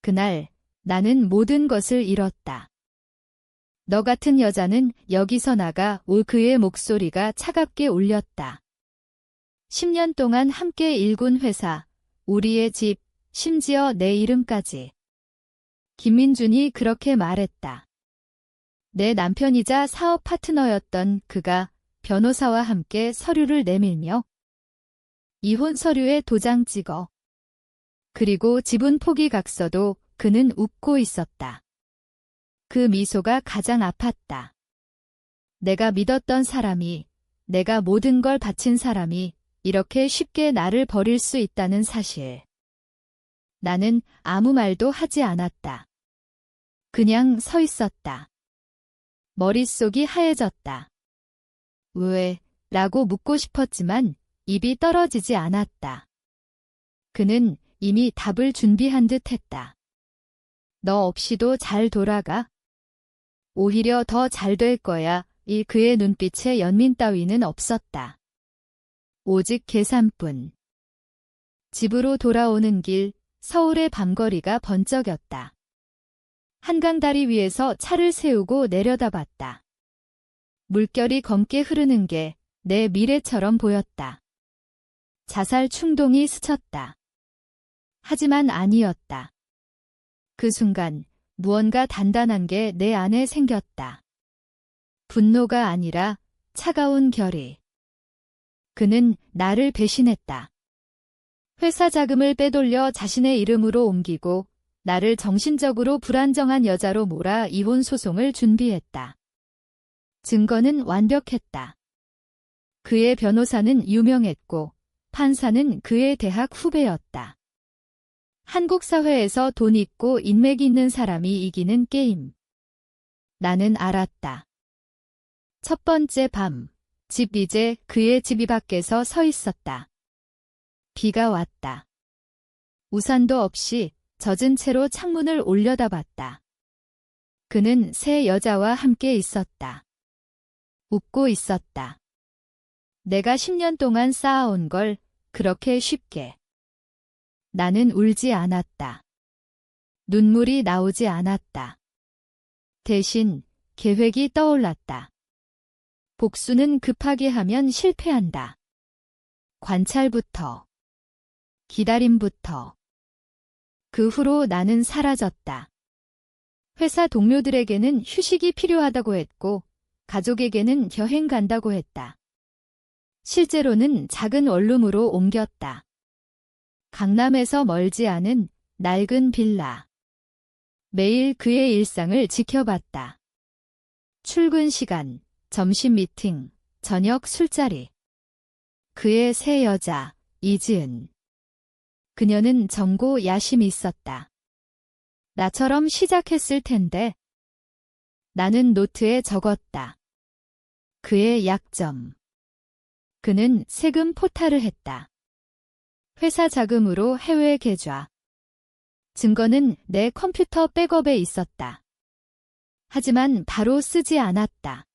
그날 나는 모든 것을 잃었다. 너 같은 여자는 여기서 나가 올 그의 목소리가 차갑게 울렸다. 10년 동안 함께 일군 회사, 우리의 집, 심지어 내 이름까지. 김민준이 그렇게 말했다. 내 남편이자 사업 파트너였던 그가 변호사와 함께 서류를 내밀며 이혼 서류에 도장 찍어. 그리고 지분 포기 각서도 그는 웃고 있었다. 그 미소가 가장 아팠다. 내가 믿었던 사람이, 내가 모든 걸 바친 사람이 이렇게 쉽게 나를 버릴 수 있다는 사실. 나는 아무 말도 하지 않았다. 그냥 서 있었다. 머릿속이 하얘졌다. 왜? 라고 묻고 싶었지만 입이 떨어지지 않았다. 그는 이미 답을 준비한 듯 했다. 너 없이도 잘 돌아가. 오히려 더 잘 될 거야. 그의 눈빛에 연민 따위는 없었다. 오직 계산뿐. 집으로 돌아오는 길, 서울의 밤거리가 번쩍였다. 한강 다리 위에서 차를 세우고 내려다봤다. 물결이 검게 흐르는 게 내 미래처럼 보였다. 자살 충동이 스쳤다. 하지만 아니었다. 그 순간 무언가 단단한 게 내 안에 생겼다. 분노가 아니라 차가운 결의. 그는 나를 배신했다. 회사 자금을 빼돌려 자신의 이름으로 옮기고 나를 정신적으로 불안정한 여자로 몰아 이혼 소송을 준비했다. 증거는 완벽했다. 그의 변호사는 유명했고 판사는 그의 대학 후배였다. 한국 사회에서 돈 있고 인맥 있는 사람이 이기는 게임. 나는 알았다. 첫 번째 밤, 집 이제 그의 집 밖에서 서 있었다. 비가 왔다. 우산도 없이 젖은 채로 창문을 올려다봤다. 그는 새 여자와 함께 있었다. 웃고 있었다. 내가 10년 동안 쌓아온 걸 그렇게 쉽게. 나는 울지 않았다. 눈물이 나오지 않았다. 대신 계획이 떠올랐다. 복수는 급하게 하면 실패한다. 관찰부터. 기다림부터. 그 후로 나는 사라졌다. 회사 동료들에게는 휴식이 필요하다고 했고 가족에게는 여행 간다고 했다. 실제로는 작은 원룸으로 옮겼다. 강남에서 멀지 않은 낡은 빌라. 매일 그의 일상을 지켜봤다. 출근 시간, 점심 미팅, 저녁 술자리. 그의 새 여자, 이지은. 그녀는 정고 야심이 있었다. 나처럼 시작했을 텐데. 나는 노트에 적었다. 그의 약점. 그는 세금 포탈을 했다. 회사 자금으로 해외 계좌. 증거는 내 컴퓨터 백업에 있었다. 하지만 바로 쓰지 않았다.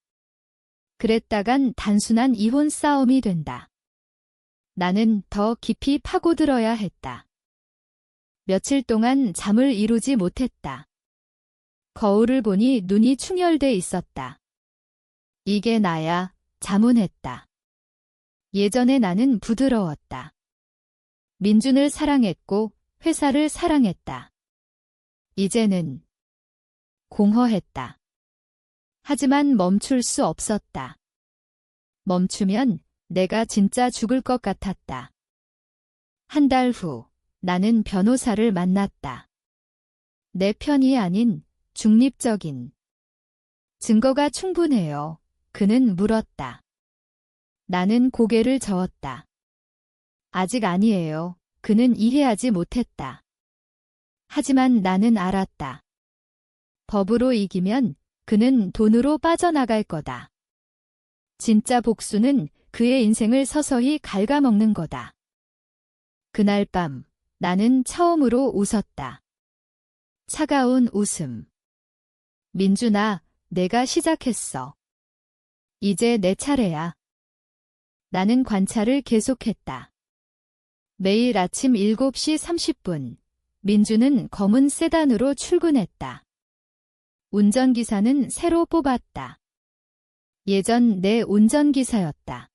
그랬다간 단순한 이혼 싸움이 된다. 나는 더 깊이 파고들어야 했다. 며칠 동안 잠을 이루지 못했다. 거울을 보니 눈이 충혈돼 있었다. 이게 나야, 자문했다. 예전에 나는 부드러웠다. 민준을 사랑했고 회사를 사랑했다. 이제는 공허했다. 하지만 멈출 수 없었다. 멈추면 내가 진짜 죽을 것 같았다. 한 달 후 나는 변호사를 만났다. 내 편이 아닌 중립적인. 증거가 충분해요. 그는 물었다. 나는 고개를 저었다. 아직 아니에요. 그는 이해하지 못했다. 하지만 나는 알았다. 법으로 이기면 그는 돈으로 빠져나갈 거다. 진짜 복수는 그의 인생을 서서히 갉아먹는 거다. 그날 밤 나는 처음으로 웃었다. 차가운 웃음. 민준아, 내가 시작했어. 이제 내 차례야. 나는 관찰을 계속했다. 매일 아침 7시 30분, 민주는 검은 세단으로 출근했다. 운전기사는 새로 뽑았다. 예전 내 운전기사였다.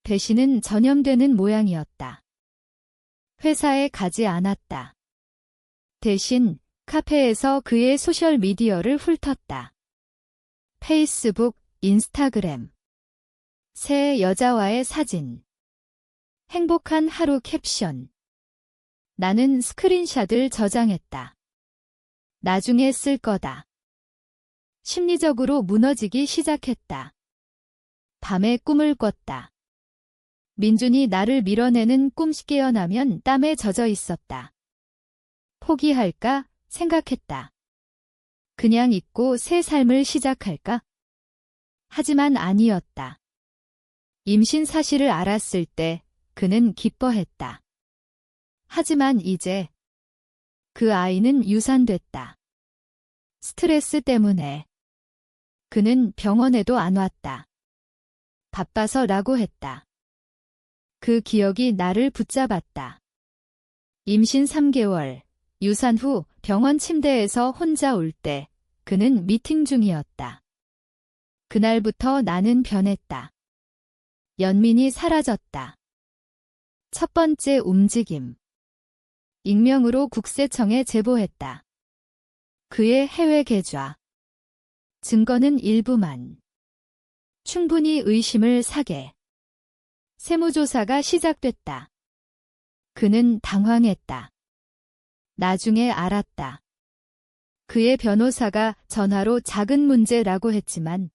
배신은 전염되는 모양이었다. 회사에 가지 않았다. 대신 카페에서 그의 소셜미디어를 훑었다. 페이스북, 인스타그램. 새 여자와의 사진. 행복한 하루 캡션. 나는 스크린샷을 저장했다. 나중에 쓸 거다. 심리적으로 무너지기 시작했다. 밤에 꿈을 꿨다. 민준이 나를 밀어내는 꿈 깨어나면 땀에 젖어 있었다. 포기할까 생각했다. 그냥 잊고 새 삶을 시작할까? 하지만 아니었다. 임신 사실을 알았을 때 그는 기뻐했다. 하지만 이제 그 아이는 유산됐다. 스트레스 때문에. 그는 병원에도 안 왔다. 바빠서라고 했다. 그 기억이 나를 붙잡았다. 임신 3개월, 유산 후 병원 침대에서 혼자 울 때 그는 미팅 중이었다. 그날부터 나는 변했다. 연민이 사라졌다. 첫 번째 움직임. 익명으로 국세청에 제보했다. 그의 해외 계좌. 증거는 일부만. 충분히 의심을 사게. 세무조사가 시작됐다. 그는 당황했다. 나중에 알았다. 그의 변호사가 전화로 작은 문제라고 했지만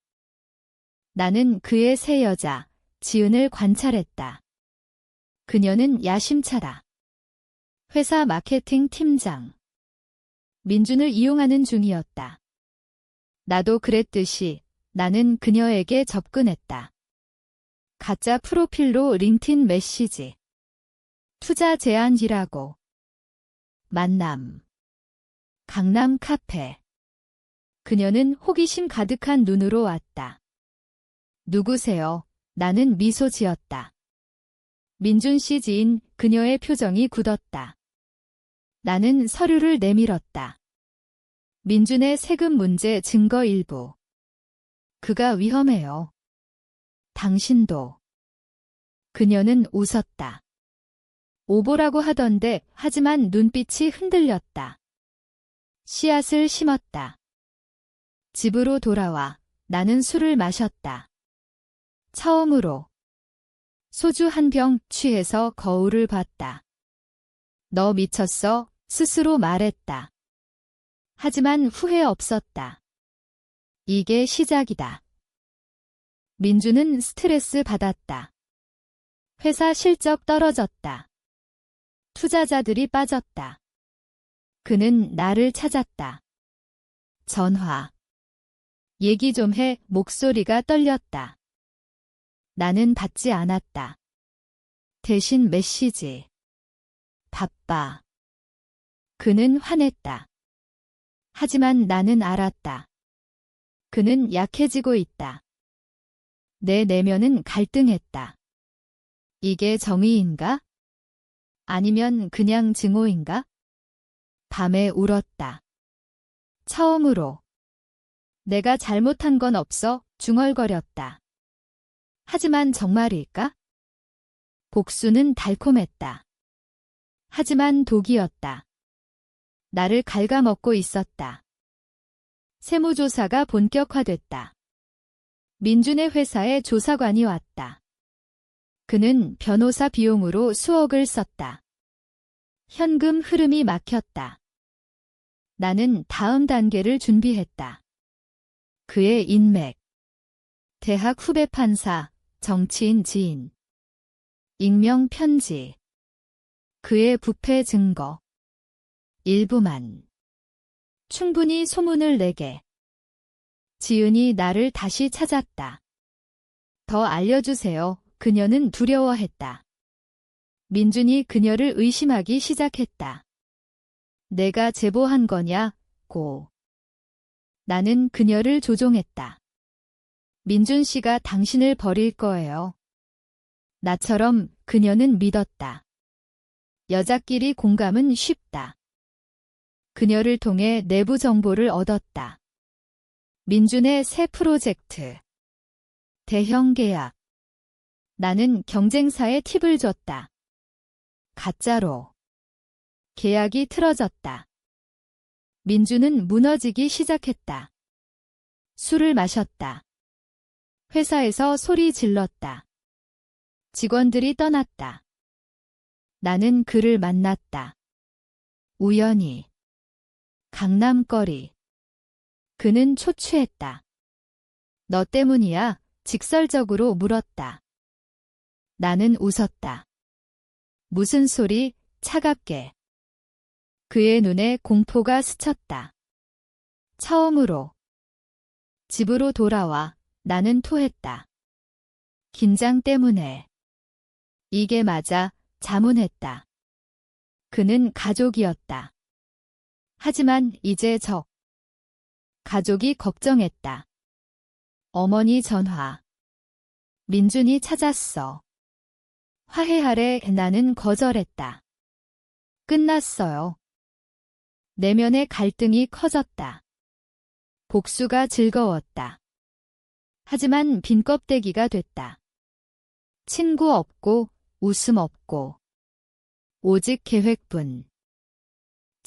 나는 그의 새 여자, 지은을 관찰했다. 그녀는 야심차다. 회사 마케팅 팀장. 민준을 이용하는 중이었다. 나도 그랬듯이 나는 그녀에게 접근했다. 가짜 프로필로 링크드인 메시지. 투자 제안이라고. 만남. 강남 카페. 그녀는 호기심 가득한 눈으로 왔다. 누구세요? 나는 미소 지었다. 민준 씨 지인. 그녀의 표정이 굳었다. 나는 서류를 내밀었다. 민준의 세금 문제 증거 일부. 그가 위험해요. 당신도. 그녀는 웃었다. 오보라고 하던데 하지만 눈빛이 흔들렸다. 씨앗을 심었다. 집으로 돌아와 나는 술을 마셨다. 처음으로. 소주 한 병 취해서 거울을 봤다. 너 미쳤어? 스스로 말했다. 하지만 후회 없었다. 이게 시작이다. 민주는 스트레스 받았다. 회사 실적 떨어졌다. 투자자들이 빠졌다. 그는 나를 찾았다. 전화. 얘기 좀 해. 목소리가 떨렸다. 나는 받지 않았다. 대신 메시지. 바빠. 그는 화냈다. 하지만 나는 알았다. 그는 약해지고 있다. 내 내면은 갈등했다. 이게 정의인가? 아니면 그냥 증오인가? 밤에 울었다. 처음으로. 내가 잘못한 건 없어. 중얼거렸다. 하지만 정말일까? 복수는 달콤했다. 하지만 독이었다. 나를 갉아먹고 있었다. 세무조사가 본격화됐다. 민준의 회사에 조사관이 왔다. 그는 변호사 비용으로 수억을 썼다. 현금 흐름이 막혔다. 나는 다음 단계를 준비했다. 그의 인맥. 대학 후배 판사, 정치인 지인. 익명 편지. 그의 부패 증거. 일부만. 충분히 소문을 내게. 지은이 나를 다시 찾았다. 더 알려주세요. 그녀는 두려워했다. 민준이 그녀를 의심하기 시작했다. 내가 제보한 거냐? 고. 나는 그녀를 조종했다. 민준 씨가 당신을 버릴 거예요. 나처럼 그녀는 믿었다. 여자끼리 공감은 쉽다. 그녀를 통해 내부 정보를 얻었다. 민준의 새 프로젝트. 대형 계약. 나는 경쟁사에 팁을 줬다. 가짜로. 계약이 틀어졌다. 민준은 무너지기 시작했다. 술을 마셨다. 회사에서 소리 질렀다. 직원들이 떠났다. 나는 그를 만났다. 우연히. 강남거리. 그는 초췌했다. 너 때문이야, 직설적으로 물었다. 나는 웃었다. 무슨 소리, 차갑게. 그의 눈에 공포가 스쳤다. 처음으로. 집으로 돌아와 나는 토했다. 긴장 때문에. 이게 맞아, 자문했다. 그는 가족이었다. 하지만 이제 가족이 걱정했다. 어머니 전화. 민준이 찾았어. 화해하래. 나는 거절했다. 끝났어요. 내면의 갈등이 커졌다. 복수가 즐거웠다. 하지만 빈 껍데기가 됐다. 친구 없고 웃음 없고 오직 계획뿐.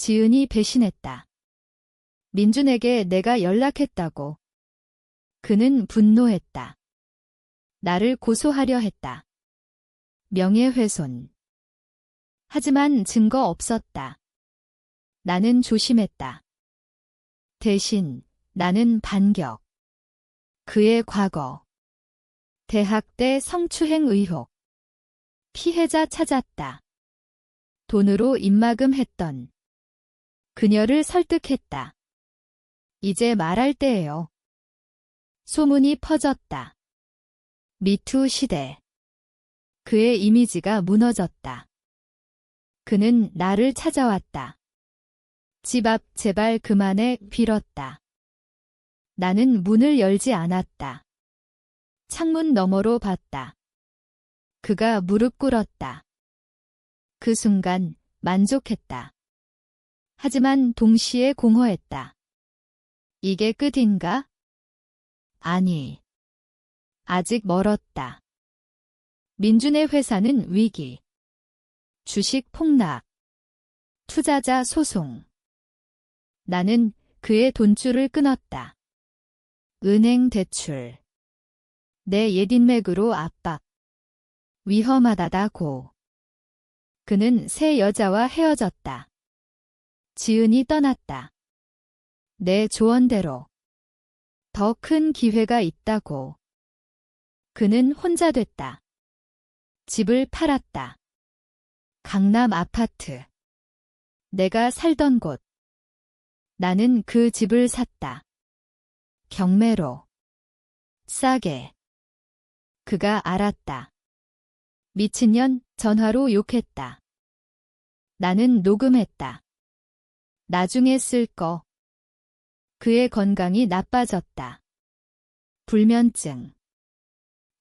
지은이 배신했다. 민준에게 내가 연락했다고. 그는 분노했다. 나를 고소하려 했다. 명예훼손. 하지만 증거 없었다. 나는 조심했다. 대신 나는 반격. 그의 과거. 대학 때 성추행 의혹. 피해자 찾았다. 돈으로 입막음했던. 그녀를 설득했다. 이제 말할 때예요. 소문이 퍼졌다. 미투 시대. 그의 이미지가 무너졌다. 그는 나를 찾아왔다. 집 앞 제발 그만해 빌었다. 나는 문을 열지 않았다. 창문 너머로 봤다. 그가 무릎 꿇었다. 그 순간 만족했다. 하지만 동시에 공허했다. 이게 끝인가? 아니. 아직 멀었다. 민준의 회사는 위기. 주식 폭락. 투자자 소송. 나는 그의 돈줄을 끊었다. 은행 대출. 내 옛인맥으로 압박. 위험하다고. 그는 새 여자와 헤어졌다. 지은이 떠났다. 내 조언대로. 더 큰 기회가 있다고. 그는 혼자 됐다. 집을 팔았다. 강남 아파트. 내가 살던 곳. 나는 그 집을 샀다. 경매로. 싸게. 그가 알았다. 미친년, 전화로 욕했다. 나는 녹음했다. 나중에 쓸 거. 그의 건강이 나빠졌다. 불면증.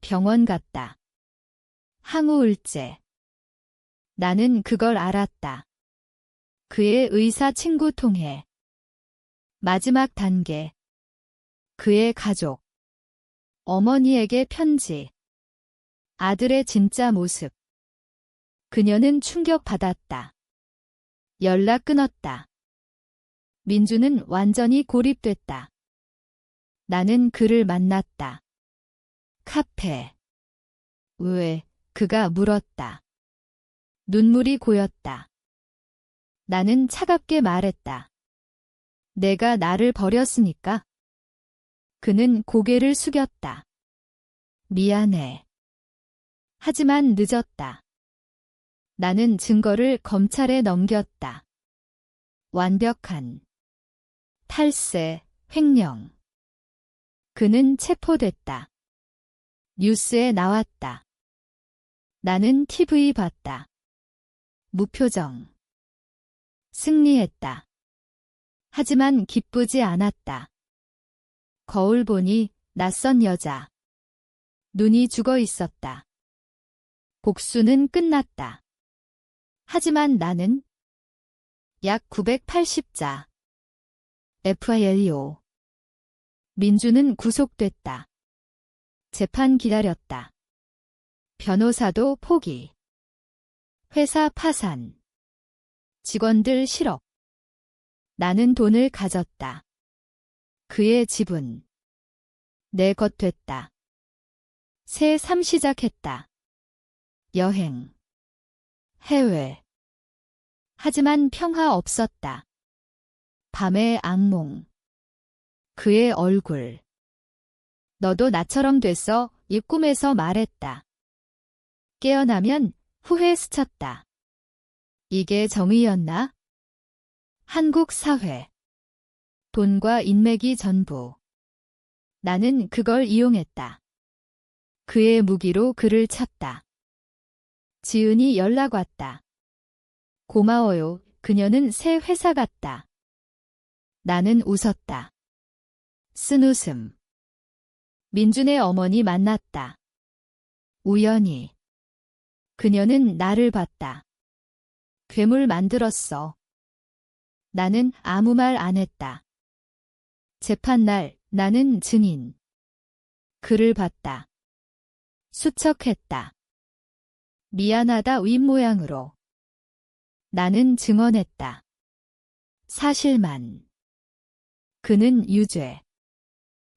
병원 갔다. 항우울제. 나는 그걸 알았다. 그의 의사 친구 통해. 마지막 단계. 그의 가족. 어머니에게 편지. 아들의 진짜 모습. 그녀는 충격받았다. 연락 끊었다. 민주는 완전히 고립됐다. 나는 그를 만났다. 카페. 왜? 그가 물었다. 눈물이 고였다. 나는 차갑게 말했다. 내가 나를 버렸으니까. 그는 고개를 숙였다. 미안해. 하지만 늦었다. 나는 증거를 검찰에 넘겼다. 완벽한 탈세, 횡령. 그는 체포됐다. 뉴스에 나왔다. 나는 TV 봤다. 무표정. 승리했다. 하지만 기쁘지 않았다. 거울 보니 낯선 여자. 눈이 죽어 있었다. 복수는 끝났다. 하지만 나는 약 980자. FILO. 민주는 구속됐다. 재판 기다렸다. 변호사도 포기. 회사 파산. 직원들 실업. 나는 돈을 가졌다. 그의 집은 내 것 됐다. 새 삶 시작했다. 여행. 해외. 하지만 평화 없었다. 밤의 악몽. 그의 얼굴. 너도 나처럼 됐어. 이 꿈에서 말했다. 깨어나면 후회 스쳤다. 이게 정의였나? 한국 사회. 돈과 인맥이 전부. 나는 그걸 이용했다. 그의 무기로 그를 쳤다. 지은이 연락 왔다. 고마워요. 그녀는 새 회사 갔다. 나는 웃었다. 쓴웃음. 민준의 어머니 만났다. 우연히. 그녀는 나를 봤다. 괴물 만들었어. 나는 아무 말 안 했다. 재판날 나는 증인. 그를 봤다. 수척했다. 미안하다 윗모양으로. 나는 증언했다. 사실만. 그는 유죄.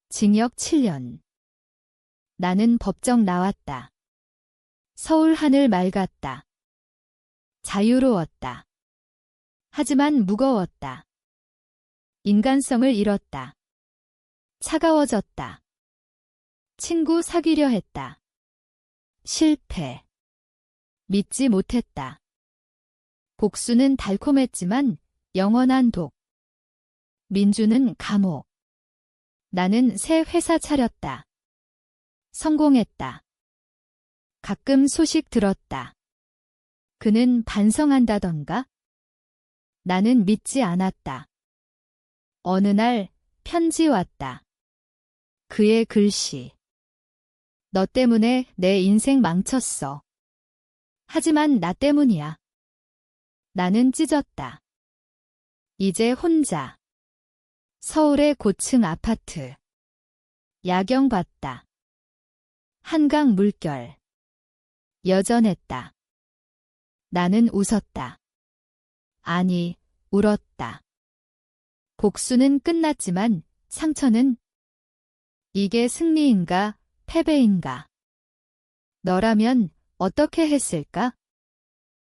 징역 7년. 나는 법정 나왔다. 서울 하늘 맑았다. 자유로웠다. 하지만 무거웠다. 인간성을 잃었다. 차가워졌다. 친구 사귀려 했다. 실패. 믿지 못했다. 복수는 달콤했지만 영원한 독. 민주는 감옥. 나는 새 회사 차렸다. 성공했다. 가끔 소식 들었다. 그는 반성한다던가? 나는 믿지 않았다. 어느 날 편지 왔다. 그의 글씨. 너 때문에 내 인생 망쳤어. 하지만 나 때문이야. 나는 찢었다. 이제 혼자. 서울의 고층 아파트. 야경 봤다. 한강 물결. 여전했다. 나는 웃었다. 아니, 울었다. 복수는 끝났지만 상처는 이게 승리인가 패배인가? 너라면 어떻게 했을까?